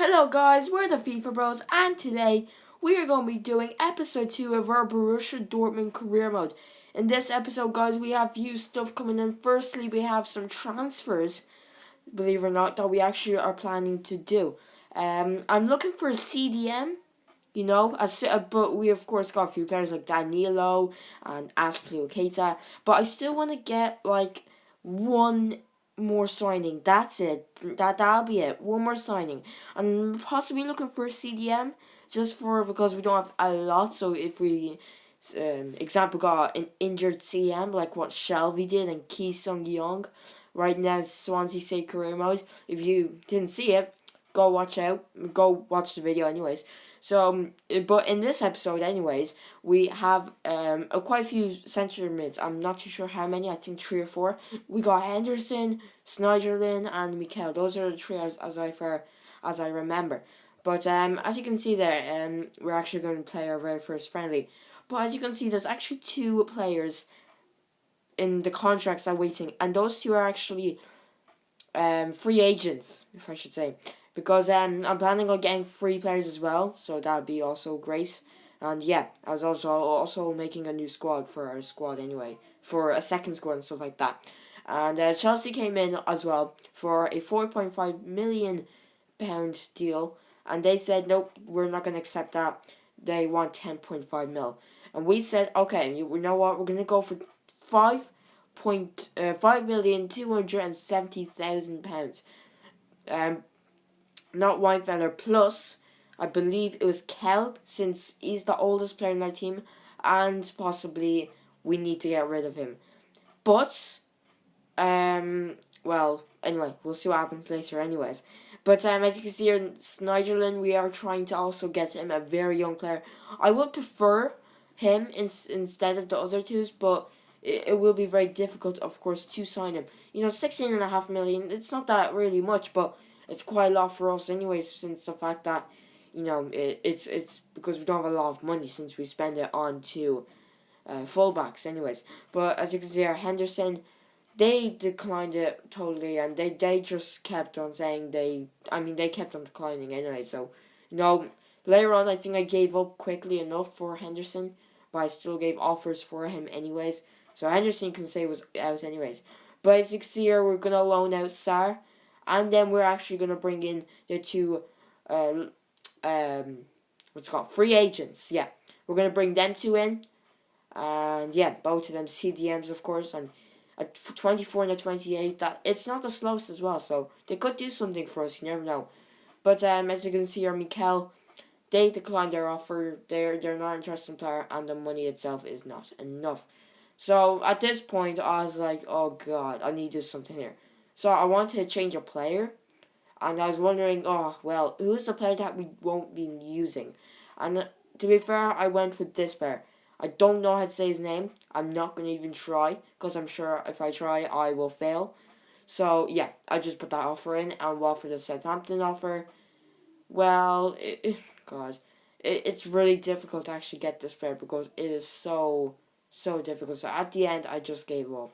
Hello guys, we're the FIFA Bros and today we are going to be doing episode 2 of our Borussia Dortmund career mode. In this episode guys, we have few stuff coming in. Firstly, we have some transfers, believe it or not, that we actually are planning to do. I'm looking for a CDM, but we of course got a few players like Danilo and Keita, but I still want to get like one more signing. That's it. That'll be it. One more signing. I'm possibly looking for a CDM because we don't have a lot. So if we, example, got an injured CM like what Shelby did and Ki Sung Young, right now Swansea say career mode. If you didn't see it, go watch the video anyways. So, but in this episode, anyways, we have quite a few centre mids. I'm not too sure how many. I think 3 or 4. We got Henderson, Sneijderlin, and Mikel. Those are the three as I remember. But as you can see there, we're actually going to play our very first friendly. But as you can see, there's actually 2 players in the contracts I'm waiting, and those 2 are actually free agents, if I should say. Because I'm planning on getting free players as well, so that would be also great. And yeah, I was also making a new squad for our squad anyway, for a second squad and stuff like that. And Chelsea came in as well for a £4.5 million deal, and they said nope, we're not going to accept that. They want 10.5 mil, and we said okay, you know what, we're going to go for £5,270,000. Not Weinfeller plus, I believe it was Kel, since he's the oldest player in our team, and possibly we need to get rid of him. But, well, anyway, we'll see what happens later anyways. But as you can see here, Sneijderlin, we are trying to also get him, a very young player. I would prefer him instead of the other 2s, but it will be very difficult, of course, to sign him. 16.5 million, it's not that really much, but it's quite a lot for us anyways, since the fact that, it's because we don't have a lot of money since we spend it on 2 fullbacks anyways. But as you can see here, Henderson, they declined it totally, and they just kept on saying they kept on declining anyway. So, later on I think I gave up quickly enough for Henderson, but I still gave offers for him anyways. So Henderson can say was out anyways. But as you can see here, we're going to loan out Sarr. And then we're actually going to bring in the 2, free agents. Yeah, we're going to bring them 2 in. And yeah, both of them CDMs, of course. And at 24 and at 28, that it's not the slowest as well. So they could do something for us, you never know. But as you can see here, Mikel, they declined their offer. They're not interested in player, and the money itself is not enough. So at this point, I was like, oh god, I need to do something here. So I wanted to change a player, and I was wondering, who's the player that we won't be using? And to be fair, I went with this player. I don't know how to say his name. I'm not going to even try, because I'm sure if I try, I will fail. So yeah, I just put that offer in, and well, for the Southampton offer, well, it's really difficult to actually get this player, because it is so difficult. So at the end, I just gave up.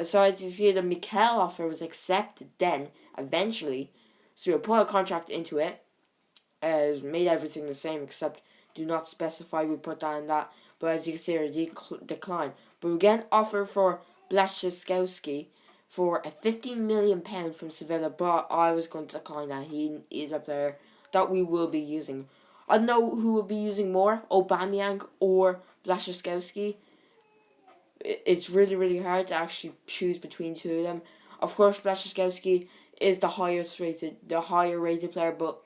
So as you see, the Mikel offer was accepted then, eventually. So we put a contract into it. Made everything the same, except do not specify we put that and that. But as you can see, decline. But we get an offer for Blaszczykowski for a £15 million from Sevilla. But I was going to decline that. He is a player that we will be using. I don't know who will be using more, Aubameyang or Blaszczykowski. It's really, really hard to actually choose between 2 of them. Of course, Blaszczykowski is the higher rated player, but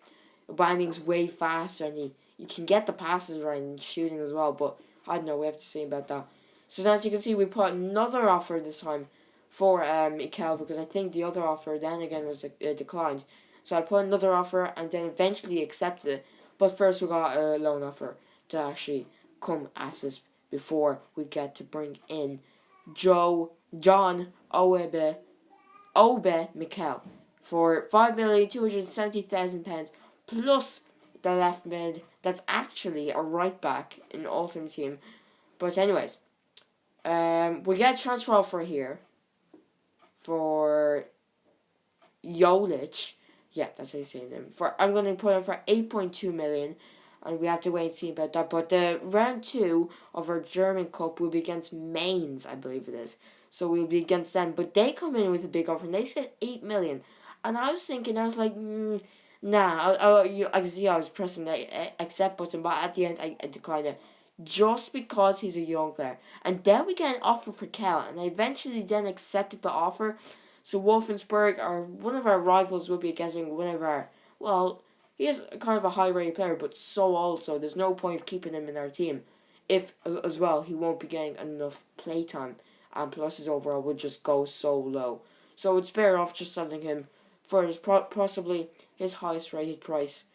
Aubameyang's way faster, and you can get the passes right and shooting as well, but I don't know, we have to see about that. So as you can see, we put another offer this time for Mikel, because I think the other offer then again was declined. So I put another offer and then eventually accepted it, but first we got a loan offer to actually come at us before we get to bring in John Obe Mikel for £5,270,000 plus the left mid that's actually a right back in Ultimate Team. But anyways, we get a transfer offer here for Jolich Yeah, that's how you say him. I'm going to put him for 8.2 million, and we have to wait and see about that. But the round 2 of our German Cup will be against Mainz, I believe it is. So we'll be against them. But they come in with a big offer, and they said 8 million. And I was thinking, I was like, nah. I see I was pressing the accept button, but at the end, I declined it. Just because he's a young player. And then we get an offer for Kel, and I eventually then accepted the offer. So Wolfensburg, are one of our rivals, will be getting one of our, well, he is kind of a high-rated player, but so old, so there's no point of keeping him in our team. If, as well, he won't be getting enough playtime, and plus his overall would just go so low. So it's better off just selling him for his possibly his highest rated price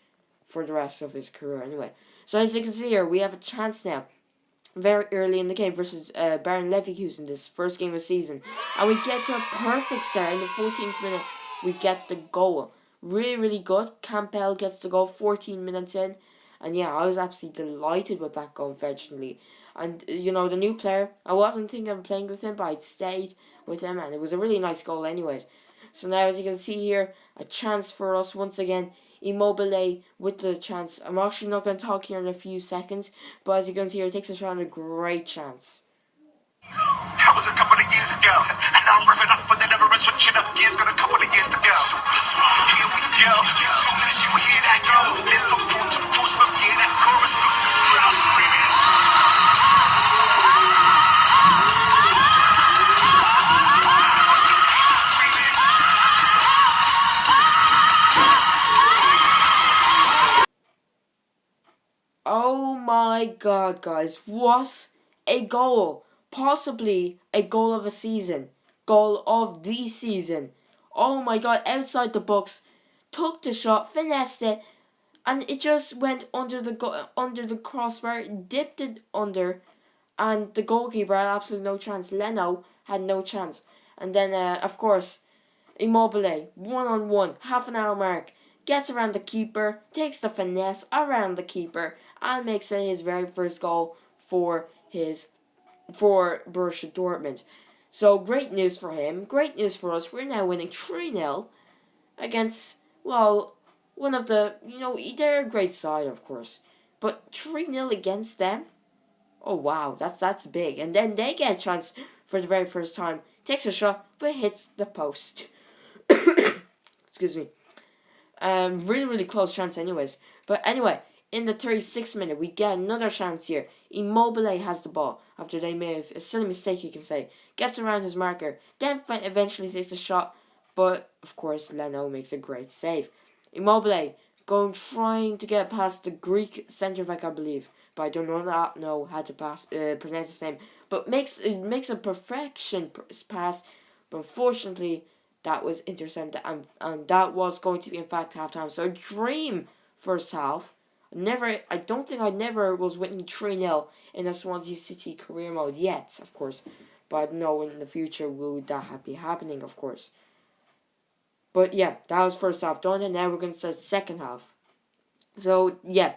for the rest of his career anyway. So as you can see here, we have a chance now very early in the game versus Baron Leverkusen, this first game of the season. And we get to a perfect start in the 14th minute. We get the goal. Really, really good. Campbell gets the goal 14 minutes in. And yeah, I was absolutely delighted with that goal, unfortunately. And, the new player, I wasn't thinking of playing with him, but I stayed with him. And it was a really nice goal anyways. So now, as you can see here, a chance for us once again. Immobile with the chance. I'm actually not going to talk here in a few seconds, but as you can see here, he takes a shot on a great chance. That was a couple of years ago, and now I'm revving up for the never switching up gears, got a couple of years to go. Here we go, as soon as you hear that go, Liverpool to Portsmouth, hear that chorus, the crowd screaming. Oh my god, guys, what a goal! Possibly a goal of a season. Goal of the season. Oh my god, outside the box, took the shot, finessed it, and it just went under the crossbar, dipped it under, and the goalkeeper had absolutely no chance. Leno had no chance. And then, of course, Immobile, 1-on-1, half an hour mark, gets around the keeper, takes the finesse around the keeper, and makes it his very first goal for Borussia Dortmund. So great news for him, great news for us. We're now winning 3-0 against, well, one of the, they're a great side, of course. But 3-0 against them? Oh wow, that's big. And then they get a chance for the very first time. Takes a shot, but hits the post. Excuse me. Really, really close chance anyways. But anyway, in the 36th minute, we get another chance here. Immobile has the ball after they made a silly mistake, you can say. Gets around his marker, then eventually takes a shot. But, of course, Leno makes a great save. Immobile trying to get past the Greek centre-back, I believe. But I do not know how to pronounce his name. But makes a perfection pass. But unfortunately, that was intercepted, and that was going to be in fact halftime. So a dream first half. I don't think I never was winning 3-0 in a Swansea City career mode yet, of course. But I know in the future will that be happening, of course. But yeah, that was first half done, and now we're going to start second half. So yeah,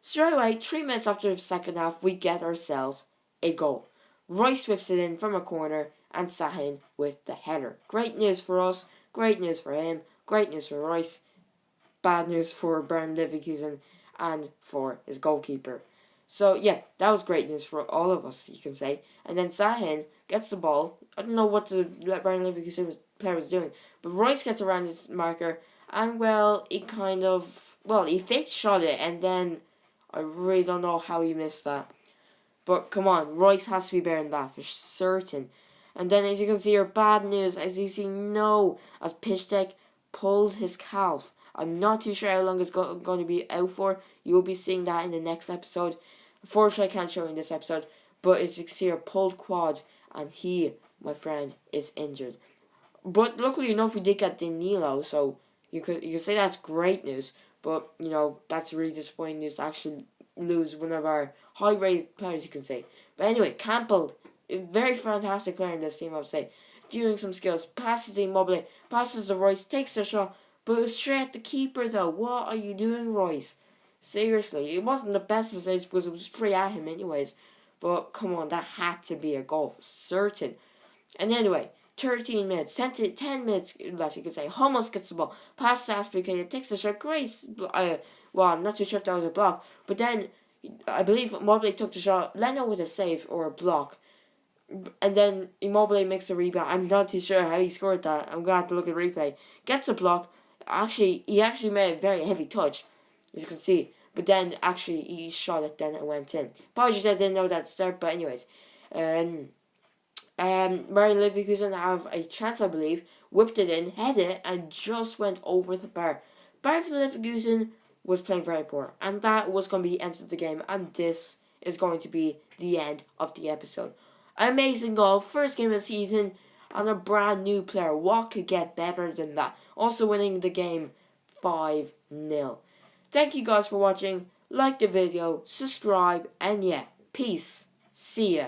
straight away, 3 minutes after the second half, we get ourselves a goal. Rice whips it in from a corner, and Sahin with the header. Great news for us, great news for him, great news for Rice, bad news for Baron Leverkusen and for his goalkeeper. So yeah, that was great news for all of us, you can say. And then Sahin gets the ball. I don't know what the Baron Leverkusen player was doing, but Rice gets around his marker, and he fake shot it, and then I really don't know how he missed that. But come on, Royce has to be better than that for certain. And then as you can see here, bad news, as you see, as Piszczek pulled his calf. I'm not too sure how long it's going to be out for. You will be seeing that in the next episode. Unfortunately, I can't show you in this episode. But as you can see here, pulled quad, and he, my friend, is injured. But luckily enough, we did get Danilo, so you could say that's great news. But, that's really disappointing news to actually lose one of our high-rated players, you can say. But anyway, Campbell, a very fantastic player in this team, I would say. Doing some skills, passes the Immobile, passes the Royce, takes a shot, but it was straight at the keeper though. What are you doing, Royce? Seriously, it wasn't the best of saves because it was straight at him anyways. But come on, that had to be a goal for certain. And anyway, 13 minutes, 10 minutes left, you could say. Hummels gets the ball, past Aspilicueta, takes a shot, great, well, I'm not too sure if that was a block, but then, I believe Immobile took the shot, Leno with a save, or a block, and then Immobile makes a rebound. I'm not too sure how he scored that, I'm going to have to look at replay. Gets a block, he actually made a very heavy touch, as you can see, but then, actually, he shot it, then it went in. Apologies, I didn't know that start, but anyways, Bayer Leverkusen have a chance, I believe, whipped it in, headed it, and just went over the bar. Bayer Leverkusen was playing very poor, and that was going to be the end of the game, and this is going to be the end of the episode. Amazing goal, first game of the season, and a brand new player. What could get better than that? Also winning the game 5-0. Thank you guys for watching. Like the video, subscribe, and yeah, peace. See ya.